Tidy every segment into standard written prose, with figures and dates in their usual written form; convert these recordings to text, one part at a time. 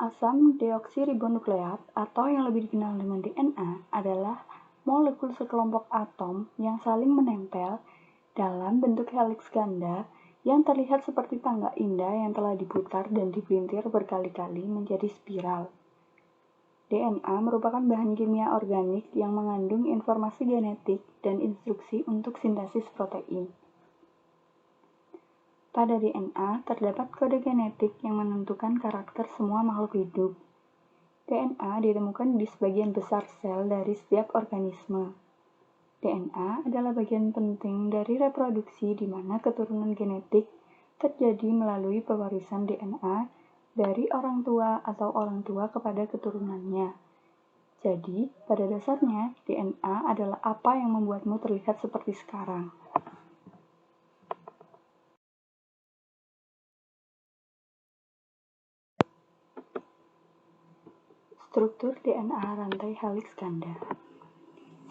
Asam deoksiribonukleat atau yang lebih dikenal dengan DNA adalah molekul sekelompok atom yang saling menempel dalam bentuk heliks ganda yang terlihat seperti tangga indah yang telah diputar dan dipelintir berkali-kali menjadi spiral. DNA merupakan bahan kimia organik yang mengandung informasi genetik dan instruksi untuk sintesis protein. Pada DNA terdapat kode genetik yang menentukan karakter semua makhluk hidup. DNA ditemukan di sebagian besar sel dari setiap organisme. DNA adalah bagian penting dari reproduksi di mana keturunan genetik terjadi melalui pewarisan DNA dari orang tua atau orang tua kepada keturunannya. Jadi, pada dasarnya, DNA adalah apa yang membuatmu terlihat seperti sekarang. Struktur DNA rantai heliks ganda.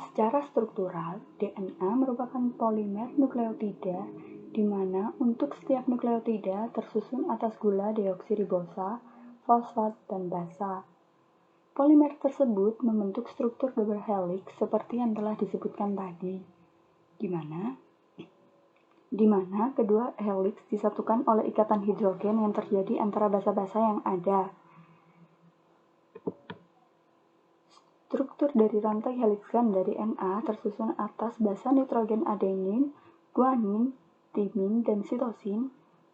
Secara struktural, DNA merupakan polimer nukleotida di mana untuk setiap nukleotida tersusun atas gula deoksiribosa, fosfat, dan basa. Polimer tersebut membentuk struktur double helix seperti yang telah disebutkan tadi, di mana kedua helix disatukan oleh ikatan hidrogen yang terjadi antara basa-basa yang ada. Struktur dari rantai heliks ganda DNA tersusun atas basa nitrogen adenin, guanin, timin, dan sitosin,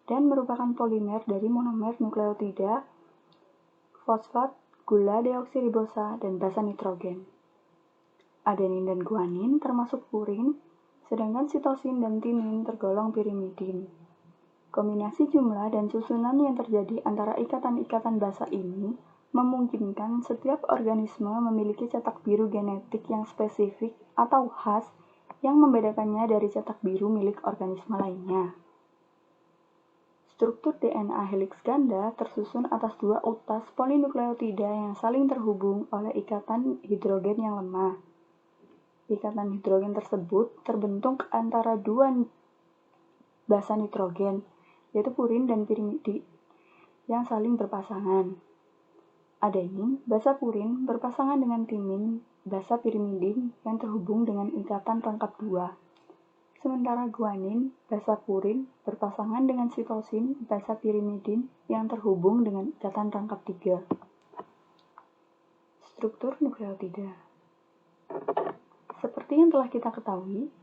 dan merupakan polimer dari monomer nukleotida, fosfat, gula deoksiribosa, dan basa nitrogen. Adenin dan guanin termasuk purin, sedangkan sitosin dan timin tergolong pirimidin. Kombinasi jumlah dan susunan yang terjadi antara ikatan-ikatan basa ini memungkinkan setiap organisme memiliki cetak biru genetik yang spesifik atau khas yang membedakannya dari cetak biru milik organisme lainnya. Struktur DNA heliks ganda tersusun atas dua utas polinukleotida yang saling terhubung oleh ikatan hidrogen yang lemah. Ikatan hidrogen tersebut terbentuk antara dua basa nitrogen, yaitu purin dan pirimidin, yang saling berpasangan. Adenin, basa purin, berpasangan dengan timin, basa pirimidin yang terhubung dengan ikatan rangkap 2. Sementara guanin, basa purin, berpasangan dengan sitosin, basa pirimidin yang terhubung dengan ikatan rangkap 3. Struktur nukleotida. Seperti yang telah kita ketahui,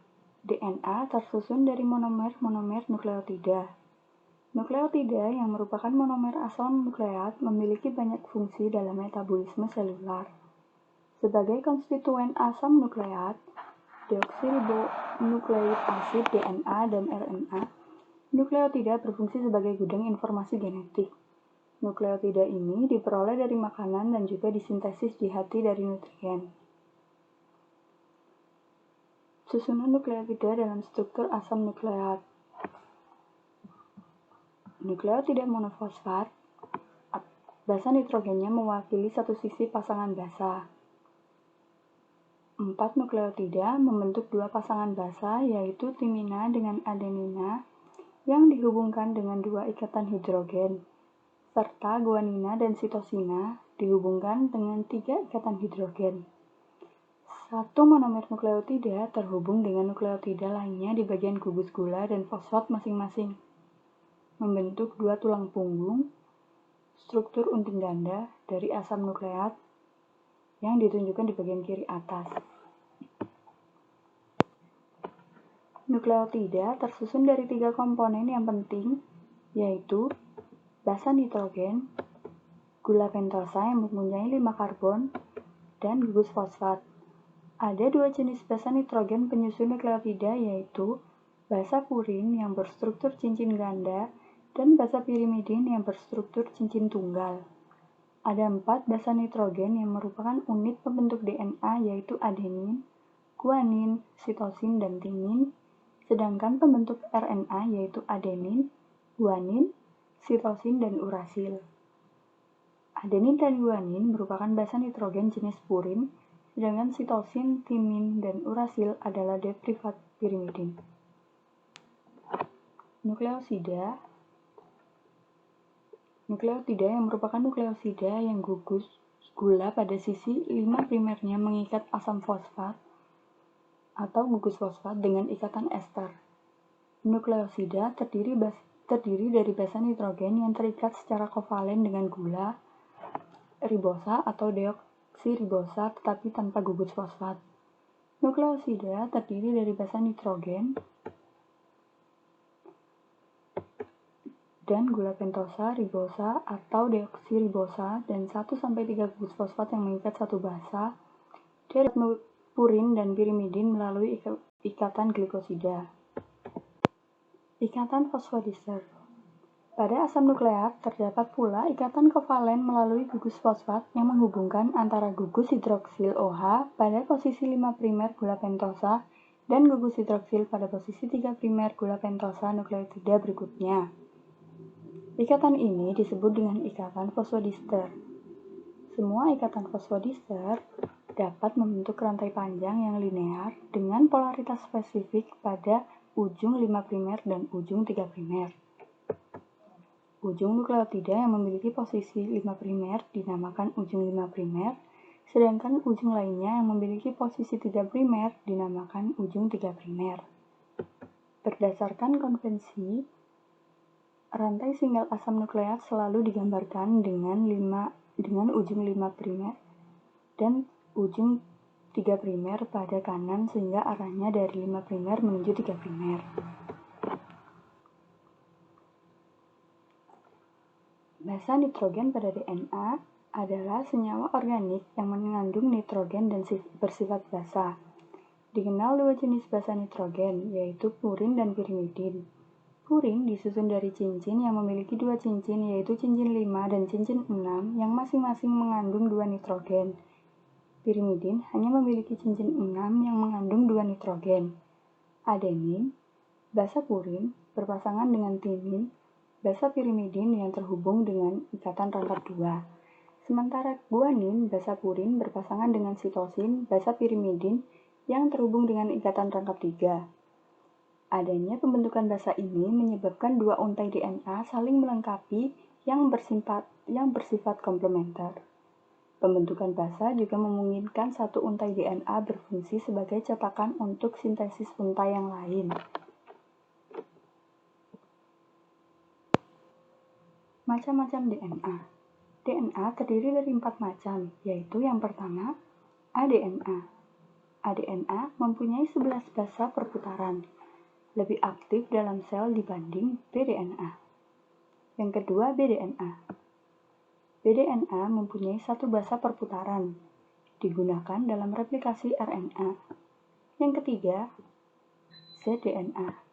DNA tersusun dari monomer-monomer nukleotida. Nukleotida yang merupakan monomer asam nukleat memiliki banyak fungsi dalam metabolisme selular. Sebagai konstituen asam nukleat, deoksiribonukleik asid DNA dan RNA, nukleotida berfungsi sebagai gudang informasi genetik. Nukleotida ini diperoleh dari makanan dan juga disintesis di hati dari nutrien. Susunan nukleotida dalam struktur asam nukleat. Nukleotida monofosfat, basa nitrogennya mewakili satu sisi pasangan basa. 4 nukleotida membentuk dua pasangan basa, yaitu timina dengan adenina yang dihubungkan dengan dua ikatan hidrogen, serta guanina dan sitosina dihubungkan dengan 3 ikatan hidrogen. Satu monomer nukleotida terhubung dengan nukleotida lainnya di bagian gugus gula dan fosfat masing-masing, membentuk dua tulang punggung, struktur unting ganda dari asam nukleat yang ditunjukkan di bagian kiri atas. Nukleotida tersusun dari 3 komponen yang penting, yaitu basa nitrogen, gula pentosa yang mempunyai 5 karbon, dan gugus fosfat. Ada 2 jenis basa nitrogen penyusun nukleotida, yaitu basa purin yang berstruktur cincin ganda dan basa pirimidin yang berstruktur cincin tunggal. Ada 4 basa nitrogen yang merupakan unit pembentuk DNA, yaitu adenin, guanin, sitosin, dan timin, sedangkan pembentuk RNA yaitu adenin, guanin, sitosin, dan urasil. Adenin dan guanin merupakan basa nitrogen jenis purin, sedangkan sitosin, timin, dan urasil adalah derivat pirimidin. Nukleosida Nukleotida yang merupakan nukleosida yang gugus gula pada sisi 5' primernya mengikat asam fosfat atau gugus fosfat dengan ikatan ester. Nukleosida terdiri dari basa nitrogen yang terikat secara kovalen dengan gula ribosa atau deoksiribosa tetapi tanpa gugus fosfat. Nukleosida terdiri dari basa nitrogen dan gula pentosa, ribosa atau deoksiribosa dan 1-3 gugus fosfat yang mengikat satu basa dari purin dan pirimidin melalui ikatan glikosida. Ikatan fosfodiester. Pada asam nukleat terdapat pula ikatan kovalen melalui gugus fosfat yang menghubungkan antara gugus hidroksil OH pada posisi 5' gula pentosa dan gugus hidroksil pada posisi 3' gula pentosa nukleotida berikutnya. Ikatan ini disebut dengan ikatan fosfodiester. Semua ikatan fosfodiester dapat membentuk rantai panjang yang linear dengan polaritas spesifik pada ujung 5' dan ujung 3'. Ujung nukleotida yang memiliki posisi 5' dinamakan ujung 5', sedangkan ujung lainnya yang memiliki posisi 3' dinamakan ujung 3'. Berdasarkan konvensi, rantai single asam nukleat selalu digambarkan dengan ujung 5' dan ujung 3' pada kanan sehingga arahnya dari 5' menuju 3'. Basa nitrogen pada DNA adalah senyawa organik yang mengandung nitrogen dan bersifat basa. Dikenal dua jenis basa nitrogen, yaitu purin dan pirimidin. Purin disusun dari cincin yang memiliki dua cincin, yaitu cincin 5 dan cincin 6 yang masing-masing mengandung 2 nitrogen. Pirimidin hanya memiliki cincin 6 yang mengandung 2 nitrogen. Adenin, basa purin, berpasangan dengan timin, basa pirimidin yang terhubung dengan ikatan rangkap 2. Sementara guanin, basa purin, berpasangan dengan sitosin, basa pirimidin yang terhubung dengan ikatan rangkap 3. Adanya pembentukan basa ini menyebabkan dua untai DNA saling melengkapi yang bersifat komplementer. Pembentukan basa juga memungkinkan satu untai DNA berfungsi sebagai cetakan untuk sintesis untai yang lain. Macam-macam DNA. DNA terdiri dari 4 macam, yaitu yang pertama, aDNA. aDNA mempunyai 11 basa perputaran, lebih aktif dalam sel dibanding bDNA. Yang kedua, bDNA. bDNA mempunyai 1 basa perputaran, digunakan dalam replikasi RNA. Yang ketiga, zDNA.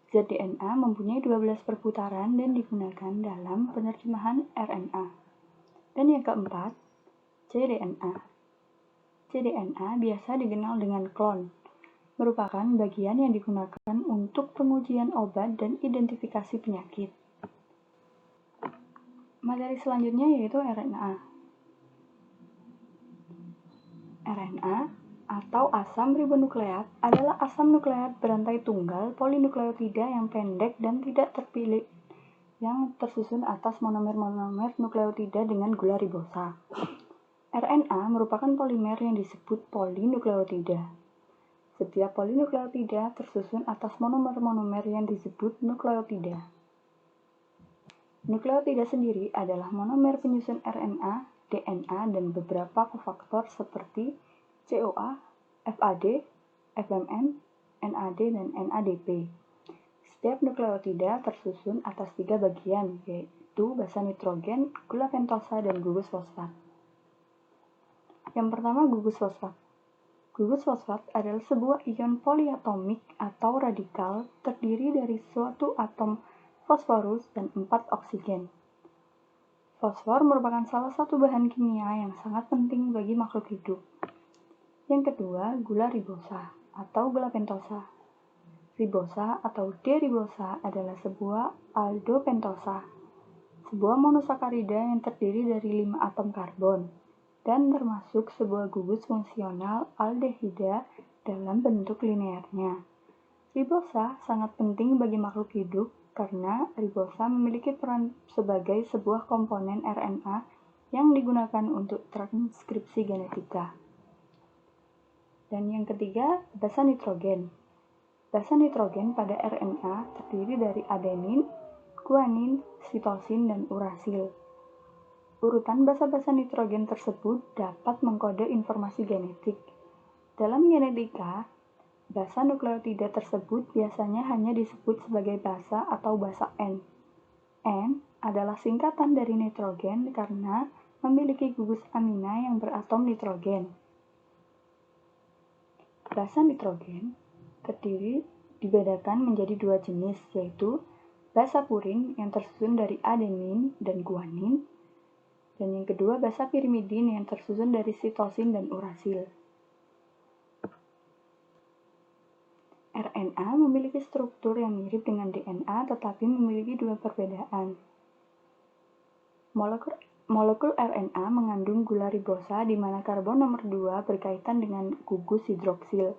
zDNA mempunyai 12 perputaran dan digunakan dalam penerjemahan RNA. Dan yang keempat, cDNA. cDNA biasa dikenal dengan klon, merupakan bagian yang digunakan untuk pengujian obat dan identifikasi penyakit. Materi selanjutnya yaitu RNA. RNA atau asam ribonukleat adalah asam nukleat berantai tunggal polinukleotida yang pendek dan tidak terpilih yang tersusun atas monomer-monomer nukleotida dengan gula ribosa. RNA merupakan polimer yang disebut polinukleotida. Setiap polinukleotida tersusun atas monomer-monomer yang disebut nukleotida. Nukleotida sendiri adalah monomer penyusun RNA, DNA, dan beberapa kofaktor seperti CoA, FAD, FMN, NAD, dan NADP. Setiap nukleotida tersusun atas 3 bagian, yaitu basa nitrogen, gula pentosa, dan gugus fosfat. Yang pertama, gugus fosfat. Gugus fosfat adalah sebuah ion poliatomik atau radikal terdiri dari suatu atom fosforus dan 4 oksigen. Fosfor merupakan salah satu bahan kimia yang sangat penting bagi makhluk hidup. Yang kedua, gula ribosa atau gula pentosa. Ribosa atau D-ribosa adalah sebuah aldopentosa, sebuah monosakarida yang terdiri dari 5 atom karbon dan termasuk sebuah gugus fungsional aldehida dalam bentuk linearnya. Ribosa sangat penting bagi makhluk hidup karena ribosa memiliki peran sebagai sebuah komponen RNA yang digunakan untuk transkripsi genetika. Dan yang ketiga, basa nitrogen. Basa nitrogen pada RNA terdiri dari adenin, guanin, sitosin, dan urasil. Urutan basa-basa nitrogen tersebut dapat mengkode informasi genetik. Dalam genetika, basa nukleotida tersebut biasanya hanya disebut sebagai basa atau basa N. N adalah singkatan dari nitrogen karena memiliki gugus amina yang beratom nitrogen. Basa nitrogen dibedakan menjadi dua jenis, yaitu basa purin yang tersusun dari adenin dan guanin, dan yang kedua basa pirimidin yang tersusun dari sitosin dan urasil. RNA memiliki struktur yang mirip dengan DNA tetapi memiliki dua perbedaan. Molekul RNA mengandung gula ribosa di mana karbon nomor 2 berkaitan dengan gugus hidroksil.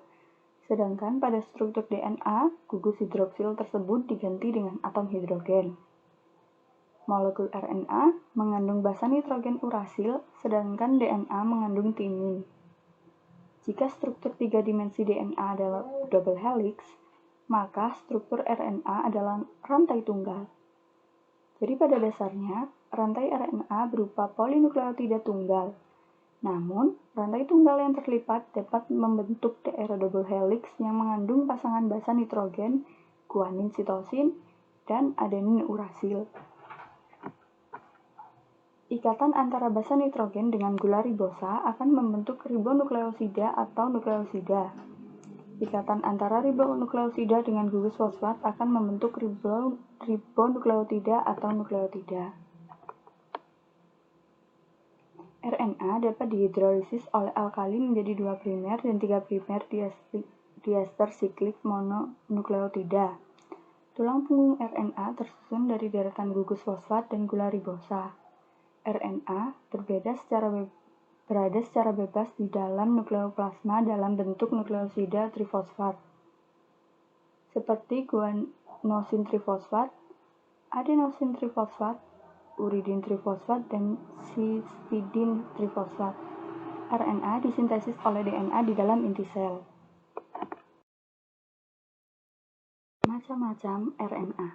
Sedangkan pada struktur DNA, gugus hidroksil tersebut diganti dengan atom hidrogen. Molekul RNA mengandung basa nitrogen urasil, sedangkan DNA mengandung timin. Jika struktur 3 dimensi DNA adalah double helix, maka struktur RNA adalah rantai tunggal. Jadi pada dasarnya, rantai RNA berupa polinukleotida tunggal. Namun, rantai tunggal yang terlipat dapat membentuk daerah double helix yang mengandung pasangan basa nitrogen, guanin sitosin, dan adenin urasil. Ikatan antara basa nitrogen dengan gula ribosa akan membentuk ribonukleosida atau nukleosida. Ikatan antara ribonukleosida dengan gugus fosfat akan membentuk ribonukleotida atau nukleotida. RNA dapat dihidrolisis oleh alkali menjadi 2' dan 3' diester siklik mononukleotida. Tulang punggung RNA tersusun dari deretan gugus fosfat dan gula ribosa. RNA berada secara bebas di dalam nukleoplasma dalam bentuk nukleosida trifosfat, seperti guanosin trifosfat, adenosin trifosfat, uridin trifosfat, dan cystidin trifosfat. RNA disintesis oleh DNA di dalam inti sel. Macam-macam RNA.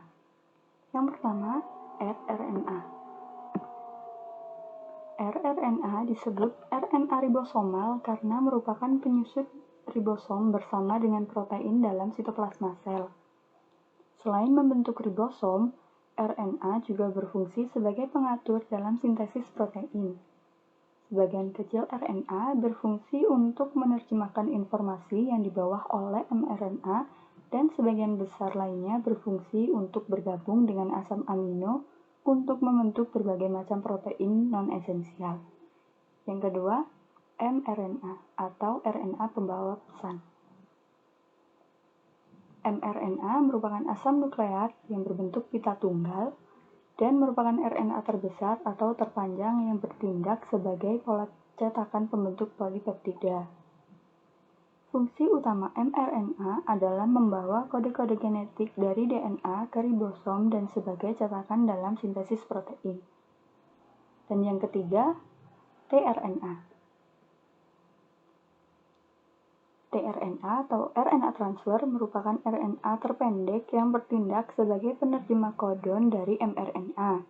Yang pertama, rRNA. rRNA disebut RNA ribosomal karena merupakan penyusun ribosom bersama dengan protein dalam sitoplasma sel. Selain membentuk ribosom, RNA juga berfungsi sebagai pengatur dalam sintesis protein. Sebagian kecil RNA berfungsi untuk menerjemahkan informasi yang dibawa oleh mRNA dan sebagian besar lainnya berfungsi untuk bergabung dengan asam amino untuk membentuk berbagai macam protein non-esensial. Yang kedua, mRNA atau RNA pembawa pesan. mRNA merupakan asam nukleat yang berbentuk pita tunggal dan merupakan RNA terbesar atau terpanjang yang bertindak sebagai pola cetakan pembentuk polipeptida. Fungsi utama mRNA adalah membawa kode-kode genetik dari DNA ke ribosom dan sebagai cetakan dalam sintesis protein. Dan yang ketiga, tRNA. tRNA atau RNA transfer merupakan RNA terpendek yang bertindak sebagai penerjemah kodon dari mRNA.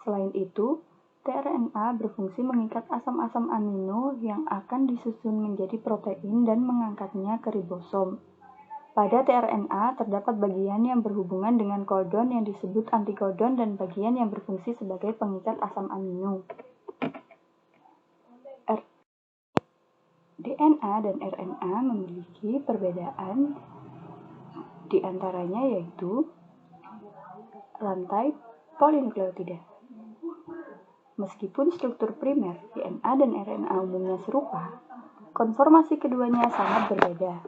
Selain itu, tRNA berfungsi mengikat asam-asam amino yang akan disusun menjadi protein dan mengangkatnya ke ribosom. Pada tRNA terdapat bagian yang berhubungan dengan kodon yang disebut antikodon dan bagian yang berfungsi sebagai pengikat asam amino. DNA dan RNA memiliki perbedaan di antaranya yaitu rantai polinukleotida. Meskipun struktur primer DNA dan RNA umumnya serupa, konformasi keduanya sangat berbeda.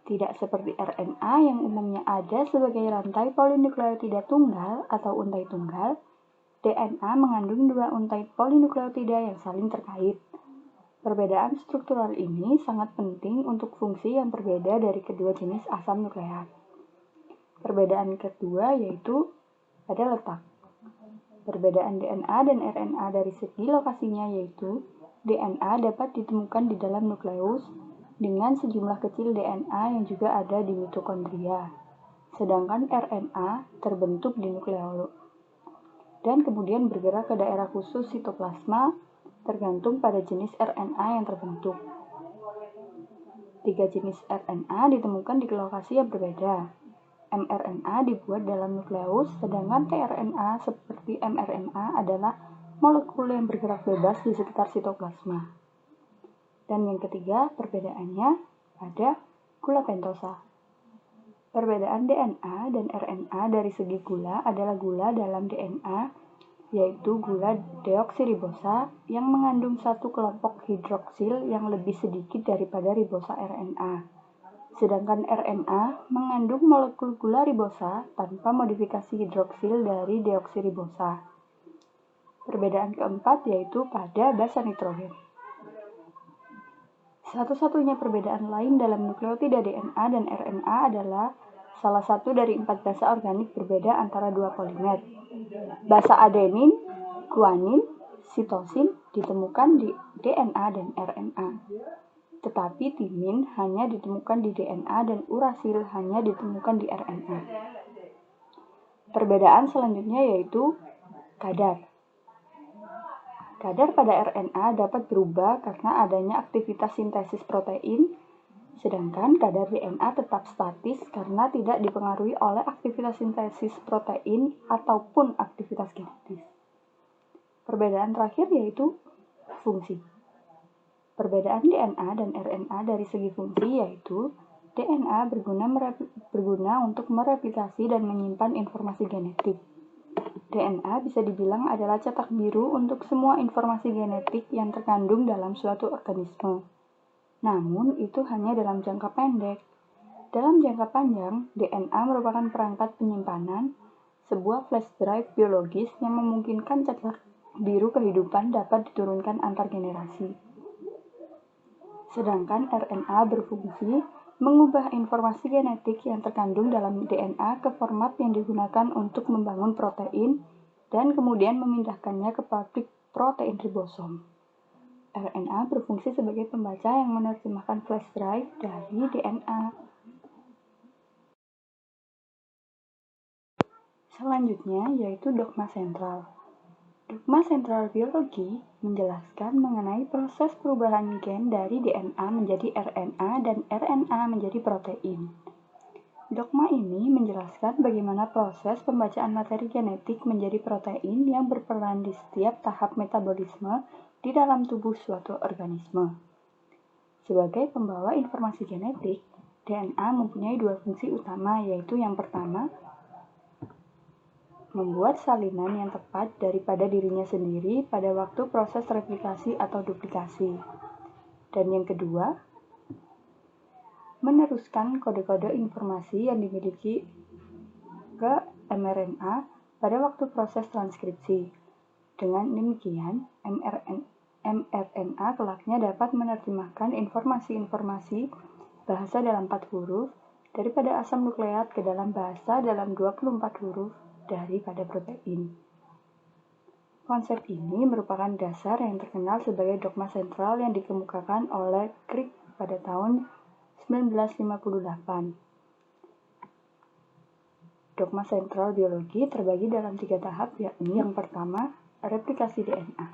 Tidak seperti RNA yang umumnya ada sebagai rantai polinukleotida tunggal atau untai tunggal, DNA mengandung 2 untai polinukleotida yang saling terkait. Perbedaan struktural ini sangat penting untuk fungsi yang berbeda dari kedua jenis asam nukleat. Perbedaan kedua yaitu pada letak. Perbedaan DNA dan RNA dari segi lokasinya yaitu DNA dapat ditemukan di dalam nukleus dengan sejumlah kecil DNA yang juga ada di mitokondria, sedangkan RNA terbentuk di nukleolus dan kemudian bergerak ke daerah khusus sitoplasma tergantung pada jenis RNA yang terbentuk. 3 jenis RNA ditemukan di lokasi yang berbeda. mRNA dibuat dalam nukleus, sedangkan tRNA seperti mRNA adalah molekul yang bergerak bebas di sekitar sitoplasma. Dan yang ketiga, perbedaannya pada gula pentosa. Perbedaan DNA dan RNA dari segi gula adalah gula dalam DNA, yaitu gula deoksiribosa yang mengandung satu kelompok hidroksil yang lebih sedikit daripada ribosa RNA. Sedangkan RNA mengandung molekul gula ribosa tanpa modifikasi hidroksil dari deoksiribosa. Perbedaan keempat yaitu pada basa nitrogen. Satu-satunya perbedaan lain dalam nukleotida DNA dan RNA adalah salah satu dari 4 basa organik berbeda antara dua polimer. Basa adenin, guanin, sitosin ditemukan di DNA dan RNA. Tetapi timin hanya ditemukan di DNA dan urasil hanya ditemukan di RNA. Perbedaan selanjutnya yaitu kadar. Kadar pada RNA dapat berubah karena adanya aktivitas sintesis protein, sedangkan kadar DNA tetap statis karena tidak dipengaruhi oleh aktivitas sintesis protein ataupun aktivitas genetis. Perbedaan terakhir yaitu fungsi. Perbedaan DNA dan RNA dari segi fungsi yaitu DNA berguna untuk mereplikasi dan menyimpan informasi genetik. DNA bisa dibilang adalah cetak biru untuk semua informasi genetik yang terkandung dalam suatu organisme. Namun, itu hanya dalam jangka pendek. Dalam jangka panjang, DNA merupakan perangkat penyimpanan, sebuah flash drive biologis yang memungkinkan cetak biru kehidupan dapat diturunkan antar generasi. Sedangkan RNA berfungsi mengubah informasi genetik yang terkandung dalam DNA ke format yang digunakan untuk membangun protein dan kemudian memindahkannya ke pabrik protein ribosom. RNA berfungsi sebagai pembaca yang menerjemahkan flash drive dari DNA. Selanjutnya yaitu dogma sentral. Dogma sentral biologi menjelaskan mengenai proses perubahan gen dari DNA menjadi RNA dan RNA menjadi protein. Dogma ini menjelaskan bagaimana proses pembacaan materi genetik menjadi protein yang berperan di setiap tahap metabolisme di dalam tubuh suatu organisme. Sebagai pembawa informasi genetik, DNA mempunyai dua fungsi utama, yaitu yang pertama, membuat salinan yang tepat daripada dirinya sendiri pada waktu proses replikasi atau duplikasi. Dan yang kedua, meneruskan kode-kode informasi yang dimiliki ke mRNA pada waktu proses transkripsi. Dengan demikian, mRNA kelaknya dapat menerjemahkan informasi-informasi bahasa dalam 4 huruf daripada asam nukleat ke dalam bahasa dalam 24 huruf daripada protein. Konsep ini merupakan dasar yang terkenal sebagai dogma sentral yang dikemukakan oleh Crick pada tahun 1958. Dogma sentral biologi terbagi dalam 3 tahap, yakni yang pertama, replikasi DNA.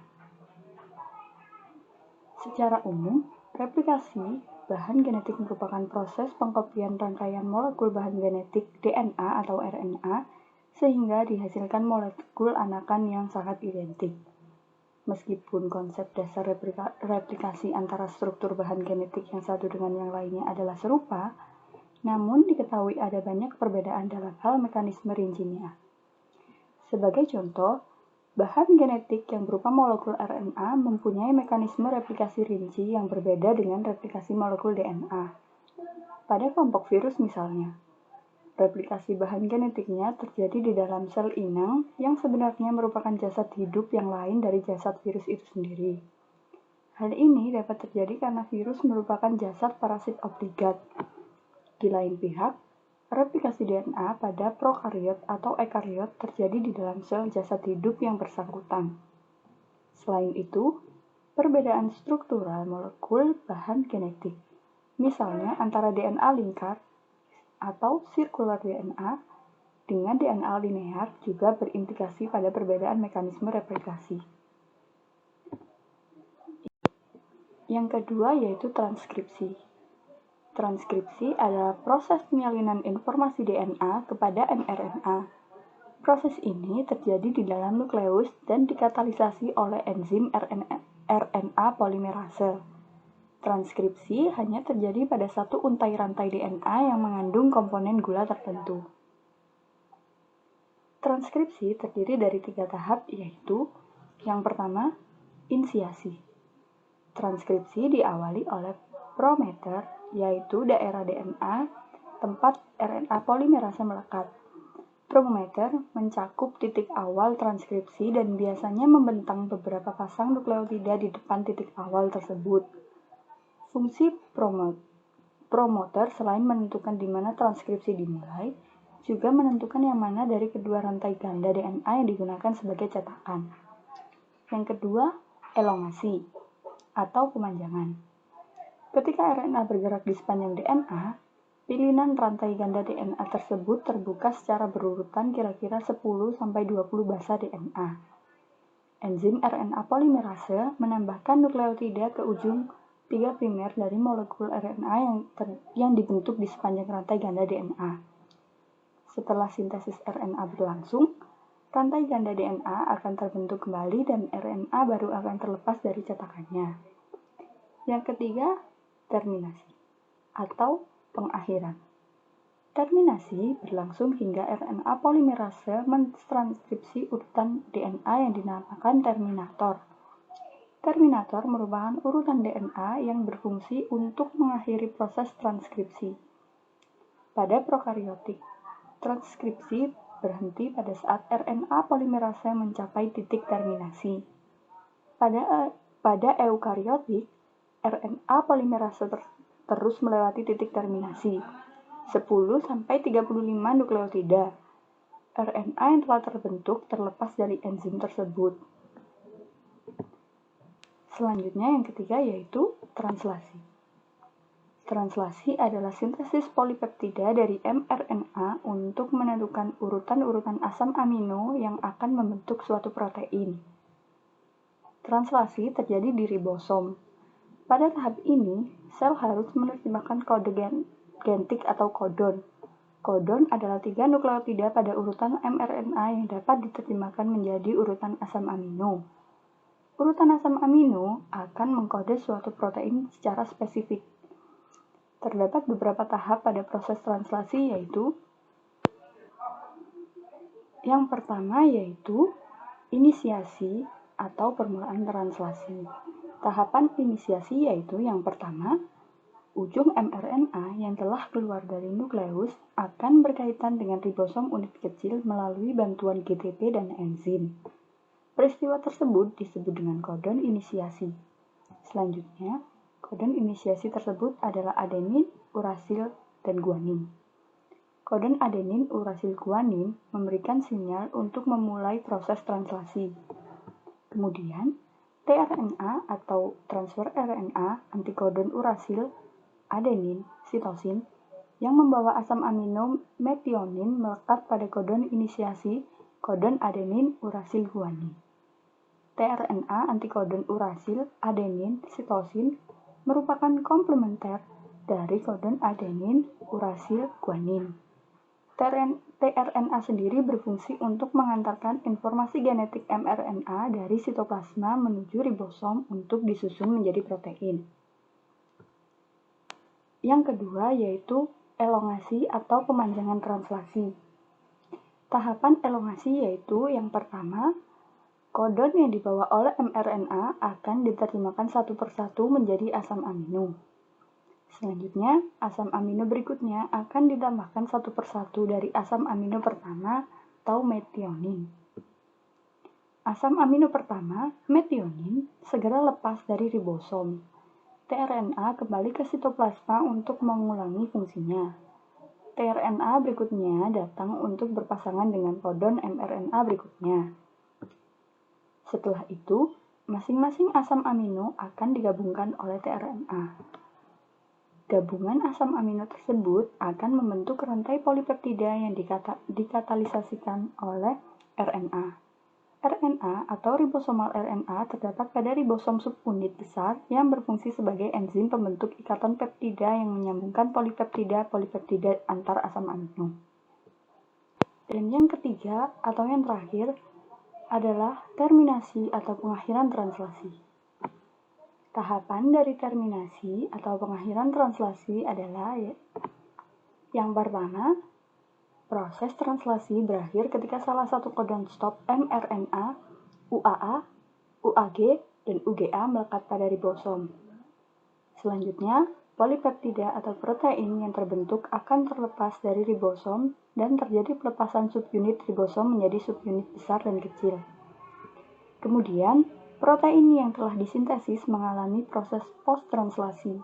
Secara umum, replikasi bahan genetik merupakan proses pengkopian rangkaian molekul bahan genetik DNA atau RNA sehingga dihasilkan molekul anakan yang sangat identik. Meskipun konsep dasar replikasi antara struktur bahan genetik yang satu dengan yang lainnya adalah serupa, namun diketahui ada banyak perbedaan dalam hal mekanisme rincinya. Sebagai contoh, bahan genetik yang berupa molekul RNA mempunyai mekanisme replikasi rinci yang berbeda dengan replikasi molekul DNA. Pada kelompok virus misalnya, replikasi bahan genetiknya terjadi di dalam sel inang yang sebenarnya merupakan jasad hidup yang lain dari jasad virus itu sendiri. Hal ini dapat terjadi karena virus merupakan jasad parasit obligat. Di lain pihak, Replikasi DNA pada prokariot atau ekariot terjadi di dalam sel jasad hidup yang bersangkutan. Selain itu, perbedaan struktural molekul bahan genetik, misalnya antara DNA lingkar atau sirkular DNA dengan DNA linear juga berimplikasi pada perbedaan mekanisme replikasi. Yang kedua yaitu transkripsi. Transkripsi adalah proses penyalinan informasi DNA kepada mRNA. Proses ini terjadi di dalam nukleus dan dikatalisasi oleh enzim RNA polimerase. Transkripsi hanya terjadi pada satu untai rantai DNA yang mengandung komponen gula tertentu. Transkripsi terdiri dari 3 tahap, yaitu yang pertama, inisiasi. Transkripsi diawali oleh promoter, yaitu daerah DNA tempat RNA polimerase melekat. Promoter mencakup titik awal transkripsi dan biasanya membentang beberapa pasang nukleotida di depan titik awal tersebut. Fungsi promoter selain menentukan di mana transkripsi dimulai, juga menentukan yang mana dari kedua rantai ganda DNA yang digunakan sebagai cetakan. Yang kedua, elongasi atau pemanjangan. Ketika RNA bergerak di sepanjang DNA, pilihan rantai ganda DNA tersebut terbuka secara berurutan kira-kira 10-20 basa DNA. Enzim RNA polimerase menambahkan nukleotida ke ujung 3' dari molekul RNA yang dibentuk di sepanjang rantai ganda DNA. Setelah sintesis RNA berlangsung, rantai ganda DNA akan terbentuk kembali dan RNA baru akan terlepas dari cetakannya. Yang ketiga, terminasi atau pengakhiran. Terminasi berlangsung hingga RNA polimerase mentranskripsi urutan DNA yang dinamakan terminator. Terminator merupakan urutan DNA yang berfungsi untuk mengakhiri proses transkripsi. Pada prokariotik, transkripsi berhenti pada saat RNA polimerase mencapai titik terminasi. Pada eukariotik, RNA polimerase terus melewati titik terminasi, 10-35 nukleotida. RNA yang telah terbentuk terlepas dari enzim tersebut. Selanjutnya yang ketiga yaitu translasi. Translasi adalah sintesis polipeptida dari mRNA untuk menentukan urutan-urutan asam amino yang akan membentuk suatu protein. Translasi terjadi di ribosom. Pada tahap ini, sel harus menerjemahkan kode genetik atau kodon. Kodon adalah 3 nukleotida pada urutan mRNA yang dapat diterjemahkan menjadi urutan asam amino. Urutan asam amino akan mengkode suatu protein secara spesifik. Terdapat beberapa tahap pada proses translasi yaitu yang pertama yaitu inisiasi atau permulaan translasi. Tahapan inisiasi yaitu yang pertama, ujung mRNA yang telah keluar dari nukleus akan berkaitan dengan ribosom unit kecil melalui bantuan GTP dan enzim. Peristiwa tersebut disebut dengan kodon inisiasi. Selanjutnya, kodon inisiasi tersebut adalah adenin, urasil, dan guanin. Kodon adenin, urasil, guanin memberikan sinyal untuk memulai proses translasi. Kemudian, tRNA atau transfer RNA antikodon urasil, adenin, sitosin, yang membawa asam amino metionin melekat pada kodon inisiasi kodon adenin, urasil, guanin. tRNA antikodon urasil, adenin, sitosin merupakan komplementer dari kodon adenin, urasil, guanin. tRNA sendiri berfungsi untuk mengantarkan informasi genetik mRNA dari sitoplasma menuju ribosom untuk disusun menjadi protein. Yang kedua yaitu elongasi atau pemanjangan translasi. Tahapan elongasi yaitu yang pertama, kodon yang dibawa oleh mRNA akan diterjemahkan satu persatu menjadi asam amino. Selanjutnya, asam amino berikutnya akan ditambahkan satu persatu dari asam amino pertama atau metionin. Asam amino pertama, metionin, segera lepas dari ribosom. tRNA kembali ke sitoplasma untuk mengulangi fungsinya. tRNA berikutnya datang untuk berpasangan dengan kodon mRNA berikutnya. Setelah itu, masing-masing asam amino akan digabungkan oleh tRNA. Gabungan asam amino tersebut akan membentuk rantai polipeptida yang dikatalisasikan oleh RNA. RNA atau ribosomal RNA terdapat pada ribosom subunit besar yang berfungsi sebagai enzim pembentuk ikatan peptida yang menyambungkan polipeptida antar asam amino. Dan yang ketiga atau yang terakhir adalah terminasi atau pengakhiran translasi. Tahapan dari terminasi atau pengakhiran translasi adalah yang pertama, proses translasi berakhir ketika salah satu kodon stop mRNA, UAA, UAG, dan UGA melekat pada ribosom. Selanjutnya, polipeptida atau protein yang terbentuk akan terlepas dari ribosom dan terjadi pelepasan subunit ribosom menjadi subunit besar dan kecil. Kemudian, protein yang telah disintesis mengalami proses post-translasi.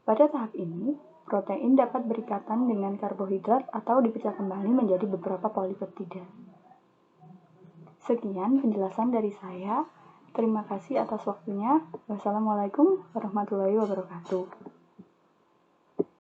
Pada tahap ini, protein dapat berikatan dengan karbohidrat atau dipecah kembali menjadi beberapa polipeptida. Sekian penjelasan dari saya. Terima kasih atas waktunya. Wassalamualaikum warahmatullahi wabarakatuh.